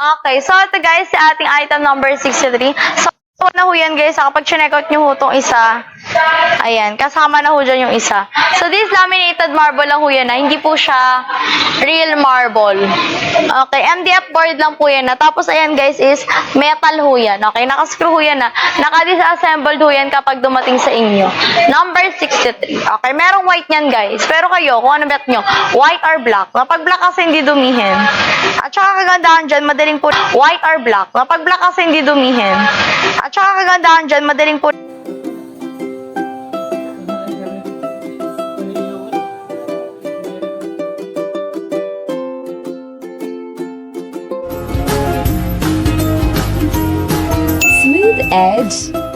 Okay, so ito guys, si ating item number 63. So, na ho yan guys, kapag chinek out nyo ho itong isa, ayan, kasama na ho dyan yung isa. So, this laminated marble lang ho yan na, hindi po siya real marble. Okay, MDF board lang po yan na. Tapos, ayan guys, is metal ho yan. Okay, nakascrew ho yan na. Naka-disassembled ho yan kapag dumating sa inyo. Number 63. Okay, merong white yan guys. Pero kayo, kung ano bet nyo, white or black. Kapag black kasi hindi dumihin. At saka kagandahan dyan, madaling po white or black. Kapag black kasi hindi dumihin. At saka kagandahan dyan, madaling po Smooth Edge